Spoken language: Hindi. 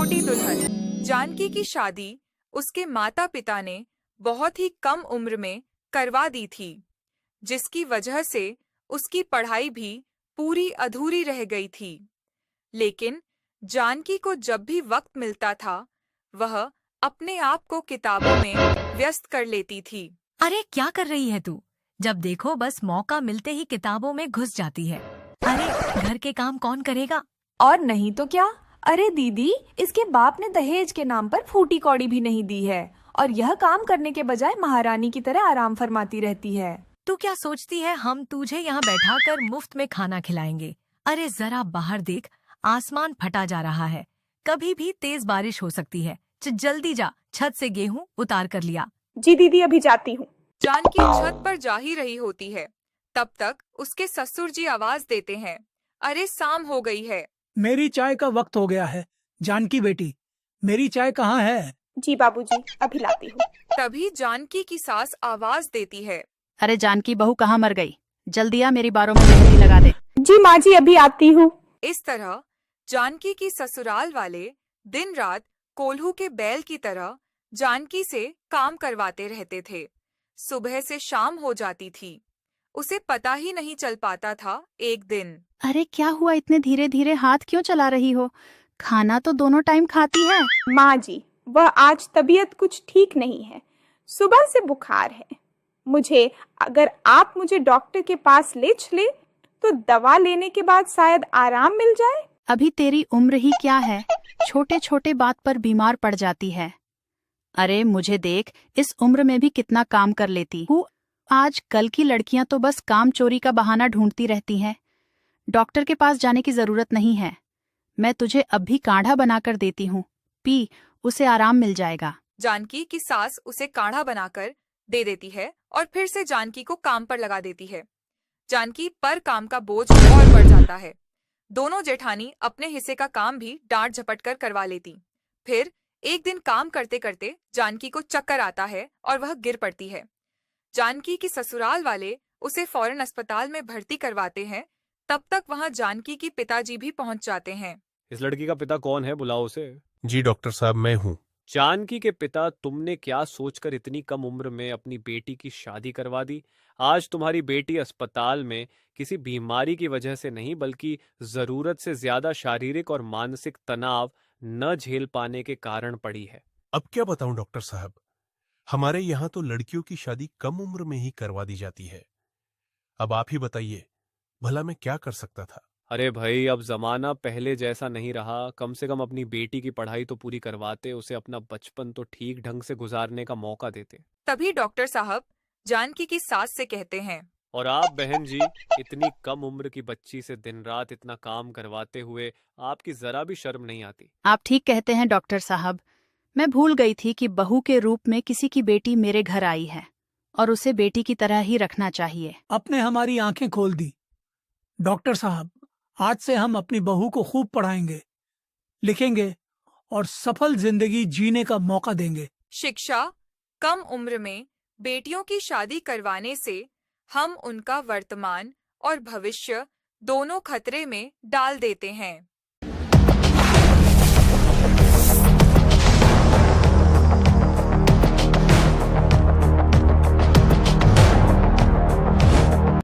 छोटी दुल्हन। जानकी की शादी उसके माता पिता ने बहुत ही कम उम्र में करवा दी थी, जिसकी वजह से उसकी पढ़ाई भी पूरी अधूरी रह गई थी। लेकिन जानकी को जब भी वक्त मिलता था, वह अपने आप को किताबों में व्यस्त कर लेती थी। अरे क्या कर रही है तू? जब देखो बस मौका मिलते ही किताबों में घुस जाती है। अरे घर के काम कौन करेगा? और नहीं तो क्या। अरे दीदी, इसके बाप ने दहेज के नाम पर फूटी कौड़ी भी नहीं दी है और यह काम करने के बजाय महारानी की तरह आराम फरमाती रहती है। तू क्या सोचती है हम तुझे यहाँ बैठाकर मुफ्त में खाना खिलाएंगे? अरे जरा बाहर देख, आसमान फटा जा रहा है, कभी भी तेज बारिश हो सकती है। जल्दी जा, छत से गेहूं उतार कर लिया। जी दीदी, अभी जाती हूँ। जानकी छत पर जा ही रही होती है, तब तक उसके ससुर जी आवाज देते हैं, अरे शाम हो गई है। मेरी चाय का वक्त हो गया है। जानकी बेटी, मेरी चाय कहाँ है? जी बाबूजी, अभी लाती हूँ। तभी जानकी की सास आवाज देती है, अरे जानकी बहू कहाँ मर गई? जल्दी आ, मेरी बारों में मेहंदी लगा दे। जी माँ जी, अभी आती हूँ। इस तरह जानकी की ससुराल वाले दिन रात कोल्हू के बैल की तरह जानकी से काम करवाते रहते थे। सुबह से शाम हो जाती थी, उसे पता ही नहीं चल पाता था। एक दिन, अरे क्या हुआ, इतने धीरे धीरे हाथ क्यों चला रही हो? खाना तो दोनों टाइम खाती है। माँ जी, वह आज तबीयत कुछ ठीक नहीं है, सुबह से बुखार है। अगर आप मुझे डॉक्टर के पास ले चले तो दवा लेने के बाद शायद आराम मिल जाए। अभी तेरी उम्र ही क्या है, छोटे छोटे बात पर बीमार पड़ जाती है। अरे मुझे देख, इस उम्र में भी कितना काम कर लेती हूँ। आज कल की लड़कियां तो बस काम चोरी का बहाना ढूंढती रहती हैं। डॉक्टर के पास जाने की जरूरत नहीं है। मैं तुझे अब भी काढ़ा बनाकर देती हूँ, पी, उसे आराम मिल जाएगा। जानकी की सास उसे काढ़ा बनाकर दे देती है और फिर से जानकी को काम पर लगा देती है। जानकी पर काम का बोझ और बढ़ जाता है। दोनों जेठानी अपने हिस्से का काम भी डांट झपट कर करवा लेती। फिर एक दिन काम करते करते जानकी को चक्कर आता है और वह गिर पड़ती है। जानकी की ससुराल वाले उसे फौरन अस्पताल में भर्ती करवाते हैं। तब तक वहां जानकी की पिताजी भी पहुंच जाते हैं। इस लड़की का पिता कौन है, बुलाओ उसे। जी डॉक्टर साहब, मैं हूँ। जानकी के पिता, तुमने क्या सोचकर इतनी कम उम्र में अपनी बेटी की शादी करवा दी? आज तुम्हारी बेटी अस्पताल में किसी बीमारी की वजह से नहीं, बल्कि जरूरत से ज्यादा शारीरिक और मानसिक तनाव न झेल पाने के कारण पड़ी है। अब क्या बताऊं डॉक्टर साहब, हमारे यहाँ तो लड़कियों की शादी कम उम्र में ही करवा दी जाती है। अब आप ही बताइए, भला मैं क्या कर सकता था? अरे भाई, अब जमाना पहले जैसा नहीं रहा। कम से कम अपनी बेटी की पढ़ाई तो पूरी करवाते, उसे अपना बचपन तो ठीक ढंग से गुजारने का मौका देते। तभी डॉक्टर साहब जानकी की सास से कहते हैं, और आप बहन जी, इतनी कम उम्र की बच्ची से दिन रात इतना काम करवाते हुए आपकी जरा भी शर्म नहीं आती? आप ठीक कहते हैं डॉक्टर साहब, मैं भूल गई थी कि बहू के रूप में किसी की बेटी मेरे घर आई है और उसे बेटी की तरह ही रखना चाहिए। आपने हमारी आंखें खोल दी। डॉक्टर साहब, आज से हम अपनी बहू को खूब पढ़ाएंगे, लिखेंगे और सफल जिंदगी जीने का मौका देंगे। शिक्षा कम उम्र में बेटियों की शादी करवाने से हम उनका वर्तमान और भविष्य दोनों खतरे में डाल देते हैं।